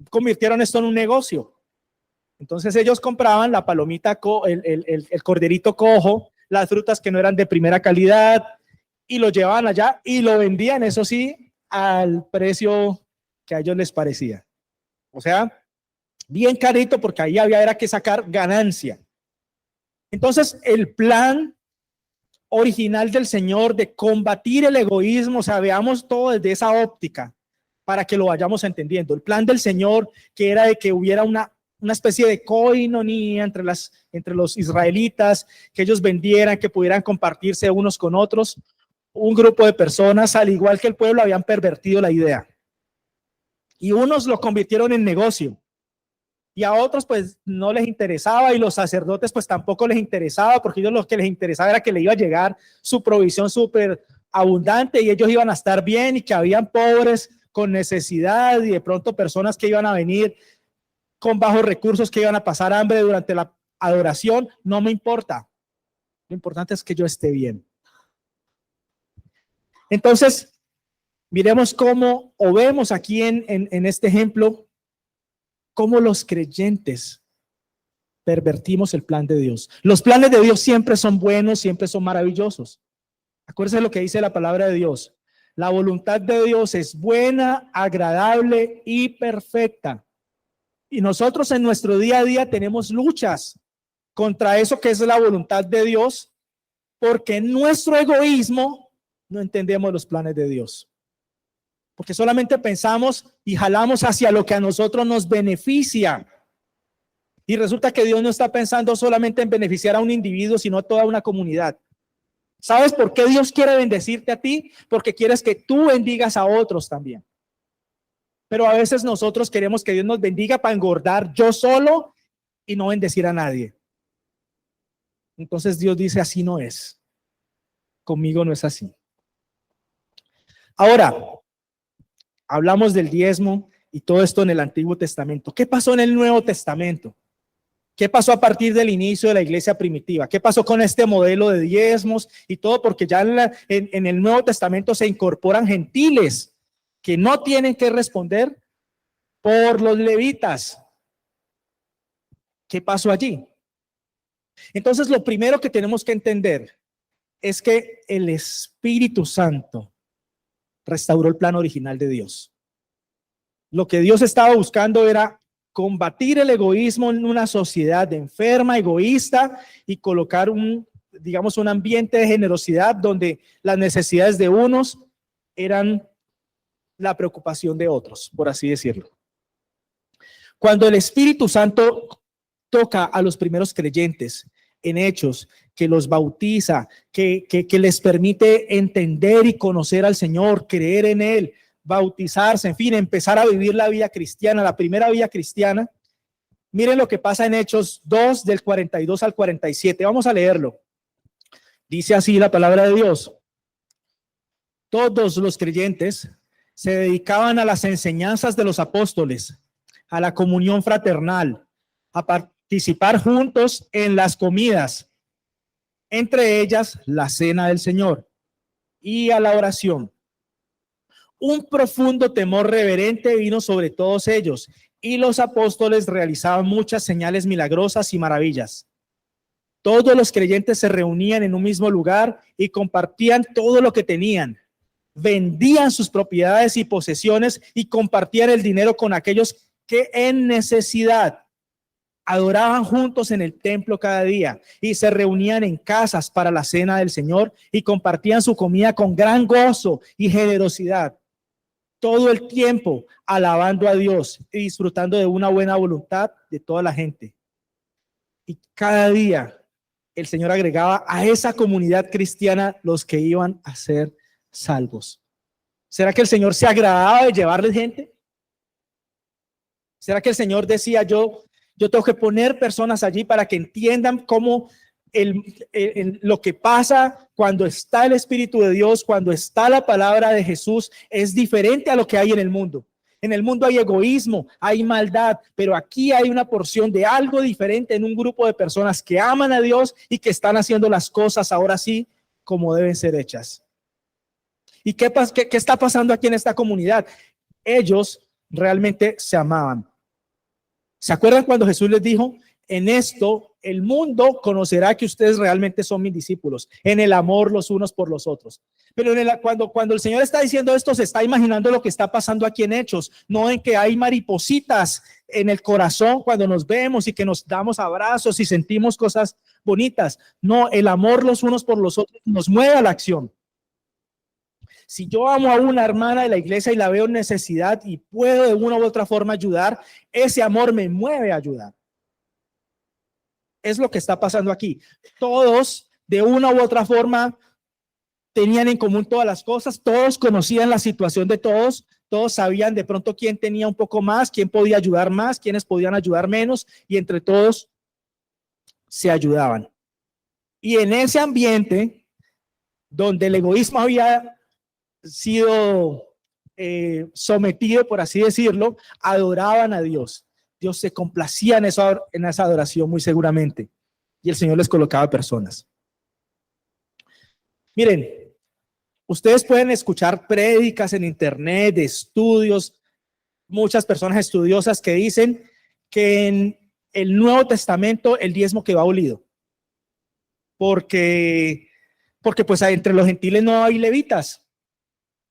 convirtieron esto en un negocio. Entonces ellos compraban la palomita, el corderito cojo, las frutas que no eran de primera calidad, y lo llevaban allá y lo vendían, eso sí, al precio que a ellos les parecía. O sea, bien carito, porque ahí había que sacar ganancia. Entonces, el plan original del Señor de combatir el egoísmo, o sea, veamos todo desde esa óptica para que lo vayamos entendiendo. El plan del Señor, que era de que hubiera una especie de coinonía entre los israelitas, que ellos vendieran, que pudieran compartirse unos con otros. Un grupo de personas, al igual que el pueblo, habían pervertido la idea. Y unos lo convirtieron en negocio. Y a otros pues no les interesaba, y los sacerdotes pues tampoco les interesaba, porque ellos lo que les interesaba era que le iba a llegar su provisión súper abundante y ellos iban a estar bien, y que habían pobres con necesidad y de pronto personas que iban a venir con bajos recursos, que iban a pasar hambre durante la adoración. No me importa. Lo importante es que yo esté bien. Entonces, miremos cómo, o vemos aquí en este ejemplo, cómo los creyentes pervertimos el plan de Dios. Los planes de Dios siempre son buenos, siempre son maravillosos. Acuérdense lo que dice la palabra de Dios. La voluntad de Dios es buena, agradable y perfecta. Y nosotros en nuestro día a día tenemos luchas contra eso que es la voluntad de Dios, porque en nuestro egoísmo no entendemos los planes de Dios. Porque solamente pensamos y jalamos hacia lo que a nosotros nos beneficia. Y resulta que Dios no está pensando solamente en beneficiar a un individuo, sino a toda una comunidad. ¿Sabes por qué Dios quiere bendecirte a ti? Porque quieres que tú bendigas a otros también. Pero a veces nosotros queremos que Dios nos bendiga para engordar yo solo y no bendecir a nadie. Entonces Dios dice, así no es. Conmigo no es así. Ahora, hablamos del diezmo y todo esto en el Antiguo Testamento. ¿Qué pasó en el Nuevo Testamento? ¿Qué pasó a partir del inicio de la iglesia primitiva? ¿Qué pasó con este modelo de diezmos y todo? Porque ya en el Nuevo Testamento se incorporan gentiles que no tienen que responder por los levitas. ¿Qué pasó allí? Entonces, lo primero que tenemos que entender es que el Espíritu Santo restauró el plan original de Dios. Lo que Dios estaba buscando era combatir el egoísmo en una sociedad enferma, egoísta, y colocar un ambiente de generosidad donde las necesidades de unos eran la preocupación de otros, por así decirlo. Cuando el Espíritu Santo toca a los primeros creyentes en Hechos, que los bautiza, que les permite entender y conocer al Señor, creer en Él, bautizarse, en fin, empezar a vivir la vida cristiana, la primera vida cristiana. Miren lo que pasa en Hechos 2, del 42 al 47. Vamos a leerlo. Dice así la palabra de Dios. Todos los creyentes se dedicaban a las enseñanzas de los apóstoles, a la comunión fraternal, a participar juntos en las comidas, entre ellas la cena del Señor, y a la oración. Un profundo temor reverente vino sobre todos ellos, y los apóstoles realizaban muchas señales milagrosas y maravillas. Todos los creyentes se reunían en un mismo lugar y compartían todo lo que tenían. Vendían sus propiedades y posesiones y compartían el dinero con aquellos que en necesidad. Adoraban juntos en el templo cada día y se reunían en casas para la cena del Señor y compartían su comida con gran gozo y generosidad. Todo el tiempo alabando a Dios y disfrutando de una buena voluntad de toda la gente. Y cada día el Señor agregaba a esa comunidad cristiana los que iban a ser salvos. ¿Será que el Señor se agradaba de llevarles gente? ¿Será que el Señor decía, yo tengo que poner personas allí para que entiendan cómo lo que pasa cuando está el Espíritu de Dios, cuando está la palabra de Jesús, es diferente a lo que hay en el mundo? En el mundo hay egoísmo, hay maldad, pero aquí hay una porción de algo diferente en un grupo de personas que aman a Dios y que están haciendo las cosas ahora sí como deben ser hechas. ¿Y qué está pasando aquí en esta comunidad? Ellos realmente se amaban. ¿Se acuerdan cuando Jesús les dijo, en esto el mundo conocerá que ustedes realmente son mis discípulos, en el amor los unos por los otros? Pero cuando el Señor está diciendo esto, se está imaginando lo que está pasando aquí en Hechos, no en que hay maripositas en el corazón cuando nos vemos y que nos damos abrazos y sentimos cosas bonitas. No, el amor los unos por los otros nos mueve a la acción. Si yo amo a una hermana de la iglesia y la veo en necesidad y puedo de una u otra forma ayudar, ese amor me mueve a ayudar. Es lo que está pasando aquí. Todos, de una u otra forma, tenían en común todas las cosas, todos conocían la situación de todos, todos sabían de pronto quién tenía un poco más, quién podía ayudar más, quiénes podían ayudar menos, y entre todos se ayudaban. Y en ese ambiente donde el egoísmo había sido sometido, por así decirlo, adoraban a Dios. Dios se complacía en esa adoración muy seguramente, y el Señor les colocaba personas. Miren, ustedes pueden escuchar prédicas en internet, de estudios, muchas personas estudiosas que dicen que en el Nuevo Testamento el diezmo quedó abolido, porque pues entre los gentiles no hay levitas,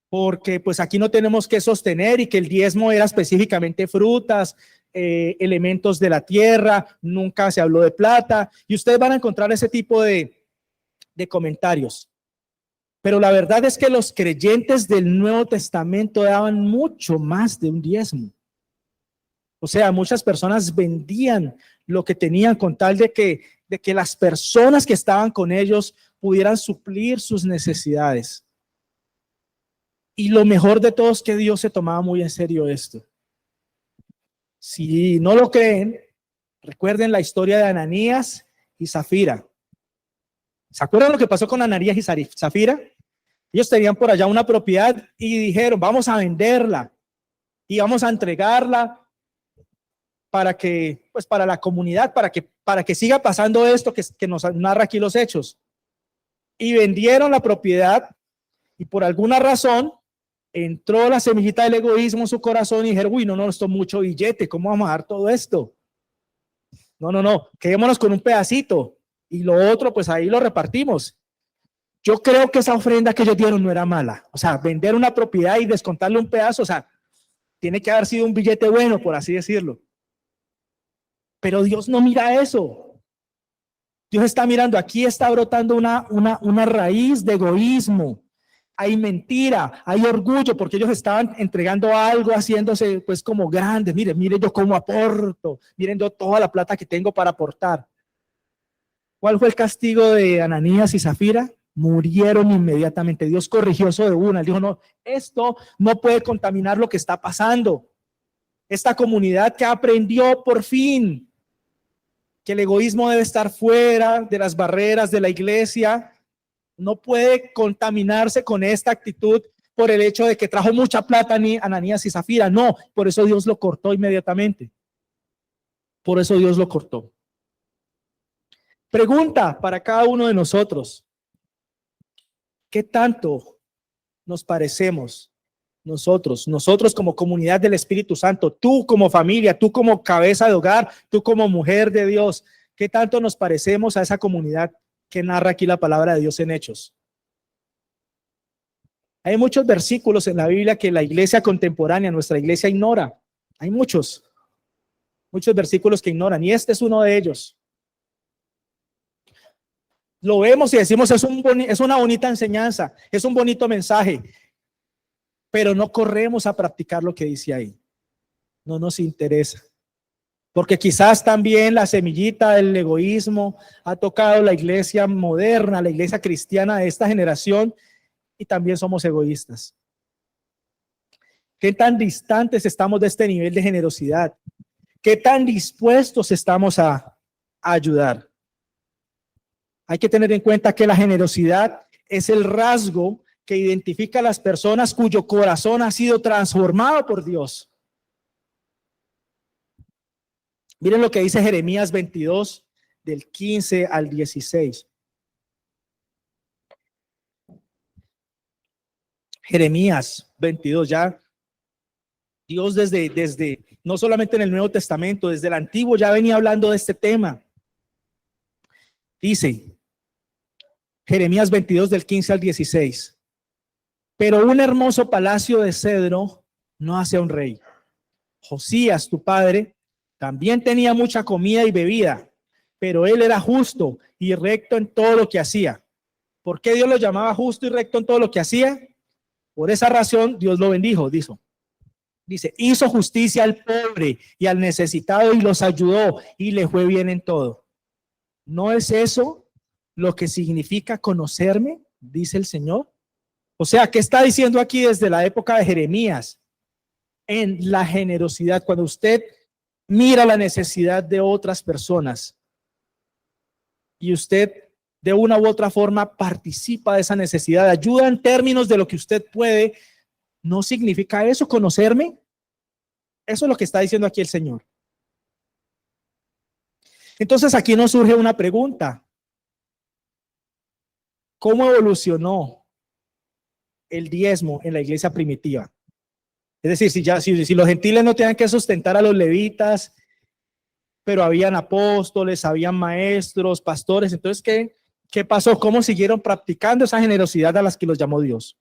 porque pues aquí no tenemos que sostener, y que el diezmo era específicamente frutas, elementos de la tierra, nunca se habló de plata, y ustedes van a encontrar ese tipo de comentarios. Pero la verdad es que los creyentes del Nuevo Testamento daban mucho más de un diezmo. O sea, muchas personas vendían lo que tenían con tal de que las personas que estaban con ellos pudieran suplir sus necesidades. Y lo mejor de todo es que Dios se tomaba muy en serio esto. Si no lo creen, recuerden la historia de Ananías y Zafira. ¿Se acuerdan lo que pasó con Ananías y Zafira? Ellos tenían por allá una propiedad y dijeron, vamos a venderla y vamos a entregarla para que, pues para la comunidad, para que siga pasando esto que nos narra aquí los hechos. Y vendieron la propiedad, y por alguna razón entró la semillita del egoísmo en su corazón y dijeron, uy, no, esto es mucho billete, ¿cómo vamos a dar todo esto? No, quedémonos con un pedacito y lo otro pues ahí lo repartimos. Yo creo que esa ofrenda que ellos dieron no era mala. O sea, vender una propiedad y descontarle un pedazo, o sea, tiene que haber sido un billete bueno, por así decirlo. Pero Dios no mira eso. Dios está mirando, aquí está brotando una raíz de egoísmo. Hay mentira, hay orgullo, porque ellos estaban entregando algo, haciéndose pues como grandes. Miren yo cómo aporto, miren yo toda la plata que tengo para aportar. ¿Cuál fue el castigo de Ananías y Zafira? Murieron inmediatamente. Dios corrigió eso de una. Él dijo, no, esto no puede contaminar lo que está pasando. Esta comunidad que aprendió por fin que el egoísmo debe estar fuera de las barreras de la iglesia, no puede contaminarse con esta actitud por el hecho de que trajo mucha plata Ananías y Zafira. No, por eso Dios lo cortó inmediatamente. Por eso Dios lo cortó. Pregunta para cada uno de nosotros: ¿qué tanto nos parecemos nosotros como comunidad del Espíritu Santo, tú como familia, tú como cabeza de hogar, tú como mujer de Dios? ¿Qué tanto nos parecemos a esa comunidad que narra aquí la palabra de Dios en Hechos? Hay muchos versículos en la Biblia que la iglesia contemporánea, nuestra iglesia, ignora. Hay muchos versículos que ignoran, y este es uno de ellos. Lo vemos y decimos, es una bonita enseñanza, es un bonito mensaje, pero no corremos a practicar lo que dice ahí. No nos interesa, porque quizás también la semillita del egoísmo ha tocado la iglesia moderna, la iglesia cristiana de esta generación, y también somos egoístas. ¿Qué tan distantes estamos de este nivel de generosidad? ¿Qué tan dispuestos estamos a ayudar? Hay que tener en cuenta que la generosidad es el rasgo que identifica a las personas cuyo corazón ha sido transformado por Dios. Miren lo que dice Jeremías 22, del 15 al 16. Jeremías 22, ya Dios desde no solamente en el Nuevo Testamento, desde el Antiguo ya venía hablando de este tema. Dice Jeremías 22, del 15 al 16. Pero un hermoso palacio de cedro no hace a un rey. Josías, tu padre, También tenía mucha comida y bebida, pero él era justo y recto en todo lo que hacía. ¿Por qué Dios lo llamaba justo y recto en todo lo que hacía? Por esa razón Dios lo bendijo, dice, hizo justicia al pobre y al necesitado y los ayudó y le fue bien en todo. ¿No es eso lo que significa conocerme? Dice el Señor. O sea, ¿qué está diciendo aquí desde la época de Jeremías? En la generosidad, cuando usted mira la necesidad de otras personas y usted de una u otra forma participa de esa necesidad, ayuda en términos de lo que usted puede, ¿no significa eso conocerme? Eso es lo que está diciendo aquí el Señor. Entonces aquí nos surge una pregunta. ¿Cómo evolucionó el diezmo en la iglesia primitiva? Es decir, si los gentiles no tenían que sustentar a los levitas, pero habían apóstoles, habían maestros, pastores, entonces, ¿qué pasó? ¿Cómo siguieron practicando esa generosidad a las que los llamó Dios?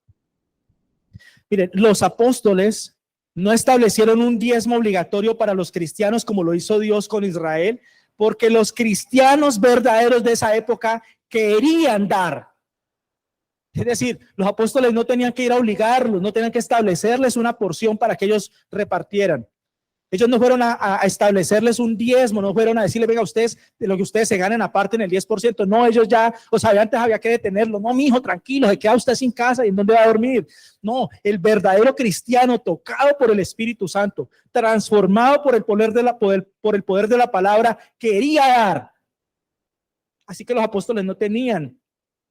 Miren, los apóstoles no establecieron un diezmo obligatorio para los cristianos como lo hizo Dios con Israel, porque los cristianos verdaderos de esa época querían dar. Es decir, los apóstoles no tenían que ir a obligarlos, no tenían que establecerles una porción para que ellos repartieran. Ellos no fueron a establecerles un diezmo, no fueron a decirle, venga, ustedes, de lo que ustedes se ganen aparte en el 10%. No, ellos ya, o sea, antes había que detenerlo. No, mi hijo, tranquilo, se queda usted sin casa y en dónde va a dormir. No, el verdadero cristiano tocado por el Espíritu Santo, transformado por el poder de la palabra, quería dar. Así que los apóstoles no tenían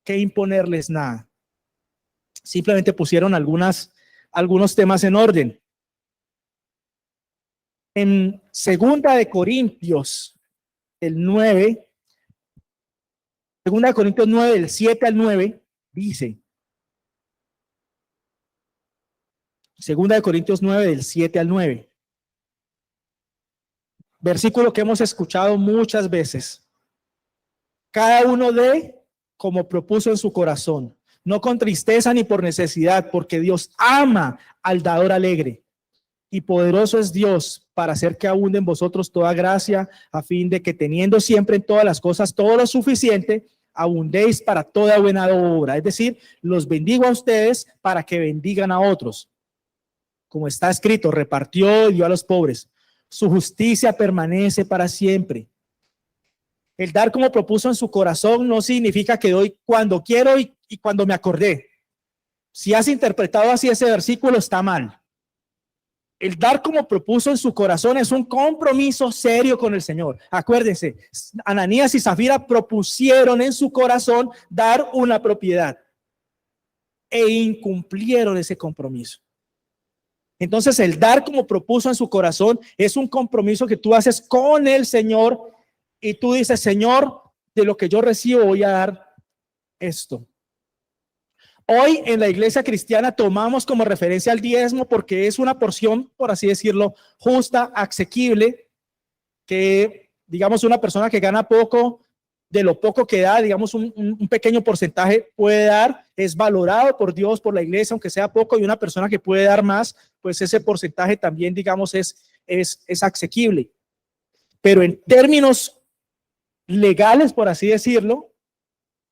que imponerles nada. Simplemente pusieron algunos temas en orden. En Segunda de Corintios, el 9, Segunda de Corintios 9, del 7 al 9, dice, Segunda de Corintios 9, del 7 al 9, versículo que hemos escuchado muchas veces. Cada uno dé como propuso en su corazón, no con tristeza ni por necesidad, porque Dios ama al dador alegre. Y poderoso es Dios para hacer que abunde en vosotros toda gracia, a fin de que teniendo siempre en todas las cosas todo lo suficiente, abundéis para toda buena obra. Es decir, los bendigo a ustedes para que bendigan a otros. Como está escrito, repartió y dio a los pobres. Su justicia permanece para siempre. El dar como propuso en su corazón no significa que doy cuando quiero y cuando me acordé. Si has interpretado así ese versículo, está mal. El dar como propuso en su corazón es un compromiso serio con el Señor. Acuérdense, Ananías y Zafira propusieron en su corazón dar una propiedad e incumplieron ese compromiso. Entonces, el dar como propuso en su corazón es un compromiso que tú haces con el Señor y tú dices, Señor, de lo que yo recibo voy a dar esto. Hoy en la iglesia cristiana tomamos como referencia al diezmo porque es una porción, por así decirlo, justa, asequible, que digamos una persona que gana poco, de lo poco que da, digamos un pequeño porcentaje puede dar, es valorado por Dios, por la iglesia, aunque sea poco, y una persona que puede dar más, pues ese porcentaje también, digamos, es asequible. Pero en términos legales, por así decirlo,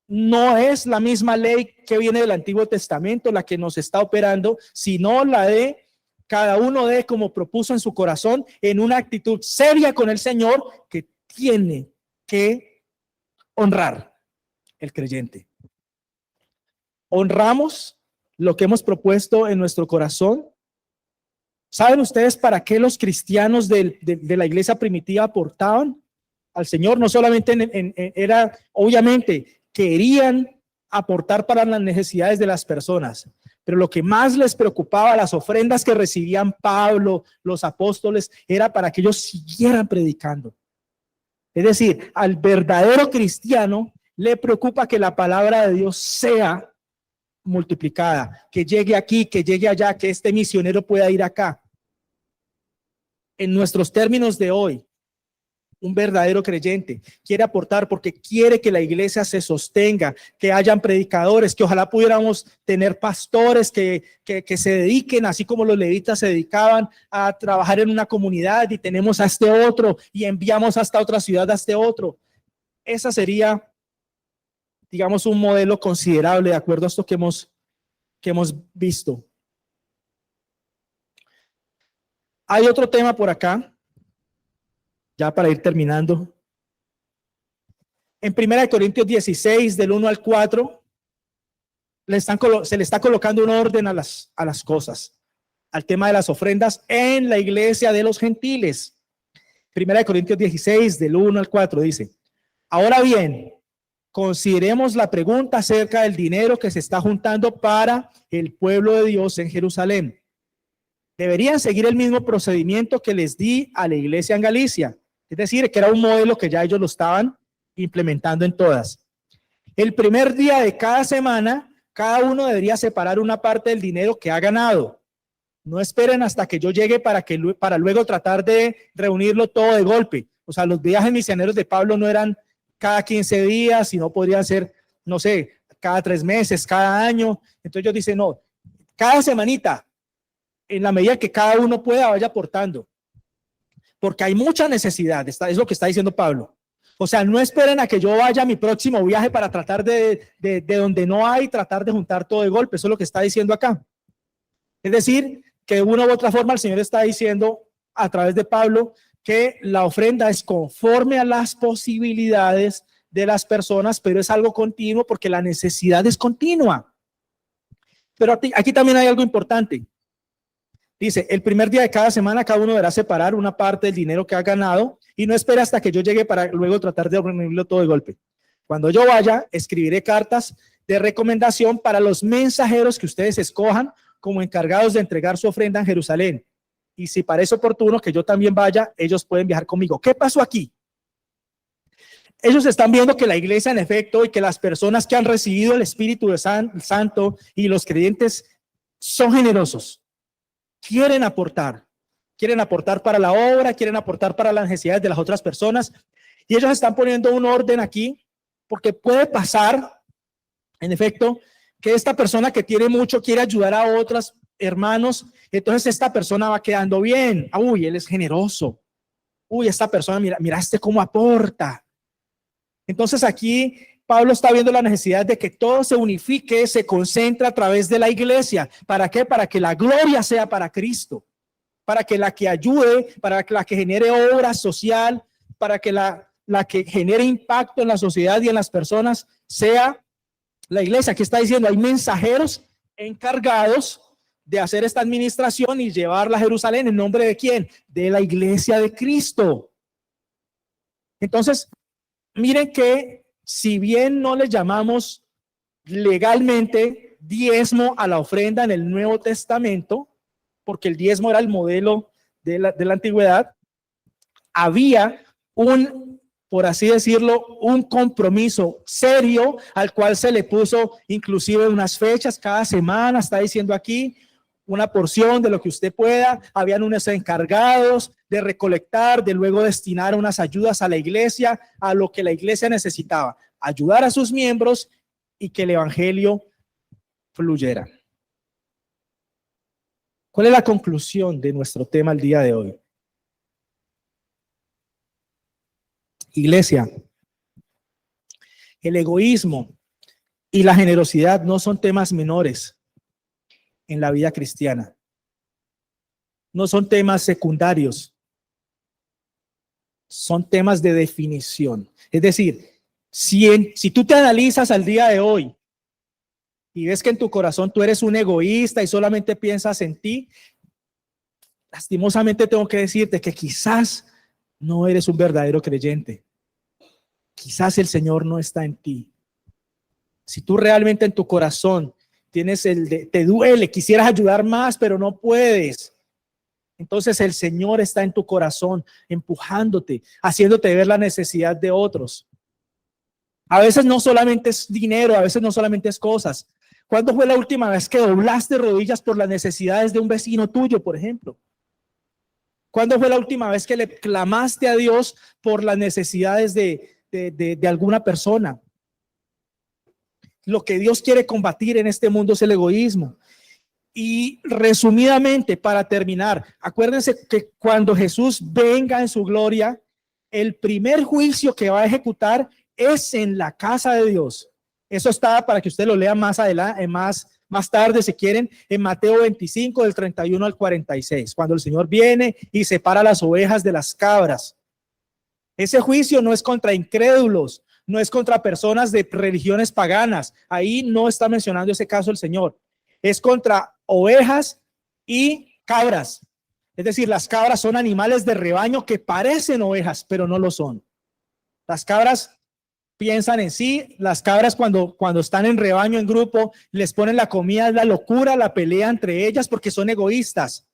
no es la misma ley que viene del Antiguo Testamento la que nos está operando, sino la de cada uno de como propuso en su corazón, en una actitud seria con el Señor que tiene que honrar el creyente. Honramos lo que hemos propuesto en nuestro corazón. ¿Saben ustedes para qué los cristianos de la iglesia primitiva aportaban al Señor? No solamente era, obviamente, querían aportar para las necesidades de las personas, pero lo que más les preocupaba, las ofrendas que recibían Pablo, los apóstoles, era para que ellos siguieran predicando. Es decir, al verdadero cristiano le preocupa que la palabra de Dios sea multiplicada, que llegue aquí, que llegue allá, que este misionero pueda ir acá. En nuestros términos de hoy, un verdadero creyente, quiere aportar porque quiere que la iglesia se sostenga, que hayan predicadores, que ojalá pudiéramos tener pastores que se dediquen, así como los levitas se dedicaban a trabajar en una comunidad y tenemos a este otro y enviamos hasta otra ciudad a este otro. Esa sería, digamos, un modelo considerable de acuerdo a esto que hemos visto. Hay otro tema por acá, ya para ir terminando. En 1 Corintios 16, del 1 al 4, se le está colocando un orden a las cosas, al tema de las ofrendas en la iglesia de los gentiles. 1 Corintios 16, del 1 al 4 dice: ahora bien, consideremos la pregunta acerca del dinero que se está juntando para el pueblo de Dios en Jerusalén. Deberían seguir el mismo procedimiento que les di a la iglesia en Galicia, es decir, que era un modelo que ya ellos lo estaban implementando en todas. El primer día de cada semana, cada uno debería separar una parte del dinero que ha ganado. No esperen hasta que yo llegue para luego tratar de reunirlo todo de golpe. O sea, los viajes misioneros de Pablo no eran cada 15 días, sino podrían ser, no sé, cada 3 meses, cada año. Entonces ellos dicen, no, cada semanita, en la medida que cada uno pueda, vaya aportando. Porque hay mucha necesidad, es lo que está diciendo Pablo. O sea, no esperen a que yo vaya a mi próximo viaje para tratar de donde no hay, tratar de juntar todo de golpe. Eso es lo que está diciendo acá. Es decir, que de una u otra forma el Señor está diciendo a través de Pablo que la ofrenda es conforme a las posibilidades de las personas, pero es algo continuo porque la necesidad es continua. Pero aquí también hay algo importante. Dice, el primer día de cada semana cada uno deberá separar una parte del dinero que ha ganado y no espere hasta que yo llegue para luego tratar de reunirlo todo de golpe. Cuando yo vaya, escribiré cartas de recomendación para los mensajeros que ustedes escojan como encargados de entregar su ofrenda en Jerusalén. Y si parece oportuno que yo también vaya, ellos pueden viajar conmigo. ¿Qué pasó aquí? Ellos están viendo que la iglesia, en efecto, y que las personas que han recibido el Espíritu Santo y los creyentes son generosos. Quieren aportar para la obra, quieren aportar para las necesidades de las otras personas. Y ellos están poniendo un orden aquí, porque puede pasar, en efecto, que esta persona que tiene mucho quiere ayudar a otros hermanos. Entonces esta persona va quedando bien. Uy, él es generoso. Uy, esta persona, mira cómo aporta. Entonces aquí Pablo está viendo la necesidad de que todo se unifique, se concentre a través de la iglesia. ¿Para qué? Para que la gloria sea para Cristo, para que la que ayude, para que la que genere obra social, para que la que genere impacto en la sociedad y en las personas sea la iglesia. Aquí está diciendo, hay mensajeros encargados de hacer esta administración y llevarla a Jerusalén. ¿En nombre de quién? De la iglesia de Cristo. Entonces, miren que si bien no le llamamos legalmente diezmo a la ofrenda en el Nuevo Testamento, porque el diezmo era el modelo de la antigüedad, había por así decirlo, un compromiso serio al cual se le puso inclusive unas fechas cada semana. Está diciendo aquí una porción de lo que usted pueda. Habían unos encargados de recolectar, de luego destinar unas ayudas a la iglesia, a lo que la iglesia necesitaba, ayudar a sus miembros y que el evangelio fluyera. ¿Cuál es la conclusión de nuestro tema el día de hoy? Iglesia, el egoísmo y la generosidad no son temas menores en la vida cristiana. No son temas secundarios. Son temas de definición. Es decir, si tú te analizas al día de hoy y ves que en tu corazón tú eres un egoísta y solamente piensas en ti, lastimosamente tengo que decirte que quizás no eres un verdadero creyente. Quizás el Señor no está en ti. Si tú realmente en tu corazón tienes te duele, quisieras ayudar más, pero no puedes. Entonces el Señor está en tu corazón, empujándote, haciéndote ver la necesidad de otros. A veces no solamente es dinero, a veces no solamente es cosas. ¿Cuándo fue la última vez que doblaste rodillas por las necesidades de un vecino tuyo, por ejemplo? ¿Cuándo fue la última vez que le clamaste a Dios por las necesidades de alguna persona? Lo que Dios quiere combatir en este mundo es el egoísmo. Y resumidamente, para terminar, acuérdense que cuando Jesús venga en su gloria, el primer juicio que va a ejecutar es en la casa de Dios. Eso está para que usted lo lea más adelante, más tarde, si quieren, en Mateo 25, del 31 al 46, cuando el Señor viene y separa las ovejas de las cabras. Ese juicio no es contra incrédulos, no es contra personas de religiones paganas. Ahí no está mencionando ese caso el Señor. Es contra ovejas y cabras. Es decir, las cabras son animales de rebaño que parecen ovejas, pero no lo son. Las cabras piensan en sí. Las cabras cuando están en rebaño, en grupo, les ponen la comida, es la locura, la pelea entre ellas porque son egoístas.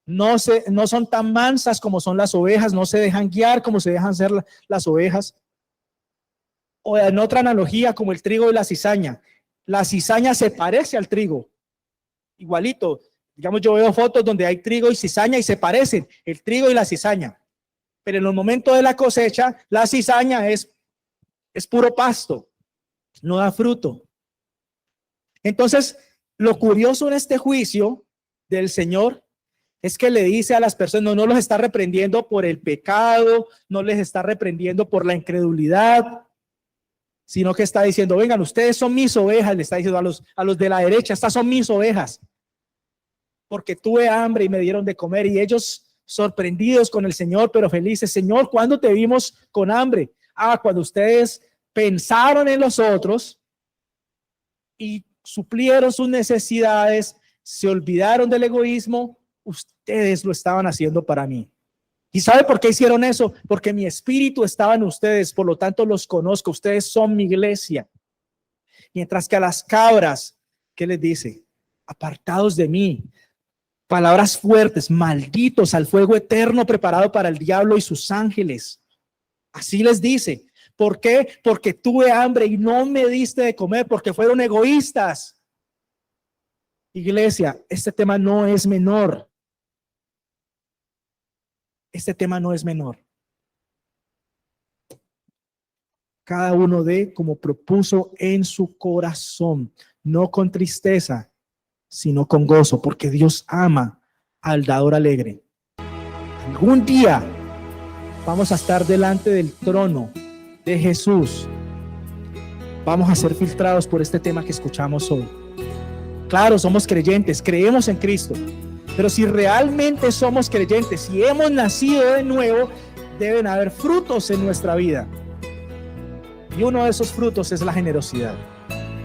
No son tan mansas como son las ovejas, no se dejan guiar como se dejan ser las ovejas. O en otra analogía, como el trigo y la cizaña. La cizaña se parece al trigo, igualito. Digamos, yo veo fotos donde hay trigo y cizaña y se parecen, el trigo y la cizaña. Pero en el momento de la cosecha, la cizaña es puro pasto, no da fruto. Entonces, lo curioso en este juicio del Señor es que le dice a las personas, no los está reprendiendo por el pecado, no les está reprendiendo por la incredulidad, sino que está diciendo, vengan, ustedes son mis ovejas, le está diciendo a los de la derecha, estas son mis ovejas, porque tuve hambre y me dieron de comer. Y ellos sorprendidos con el Señor, pero felices, Señor, ¿cuándo te vimos con hambre? Cuando ustedes pensaron en los otros y suplieron sus necesidades, se olvidaron del egoísmo, ustedes lo estaban haciendo para mí. ¿Y sabe por qué hicieron eso? Porque mi espíritu estaba en ustedes, por lo tanto los conozco, ustedes son mi iglesia. Mientras que a las cabras, ¿qué les dice? Apartados de mí. Palabras fuertes, malditos al fuego eterno preparado para el diablo y sus ángeles. Así les dice. ¿Por qué? Porque tuve hambre y no me diste de comer, porque fueron egoístas. Iglesia, este tema no es menor. Este tema no es menor. Cada uno dé como propuso en su corazón, no con tristeza, sino con gozo, porque Dios ama al dador alegre. Algún día vamos a estar delante del trono de Jesús. Vamos a ser filtrados por este tema que escuchamos hoy. Claro, somos creyentes, creemos en Cristo. Pero si realmente somos creyentes, si hemos nacido de nuevo, deben haber frutos en nuestra vida. Y uno de esos frutos es la generosidad.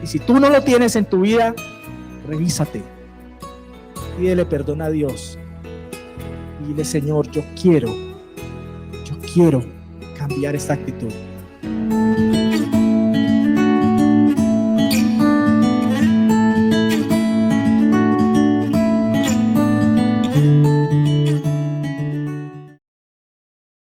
Y si tú no lo tienes en tu vida, revísate. Pídele perdón a Dios. Y dile, Señor, yo quiero cambiar esta actitud.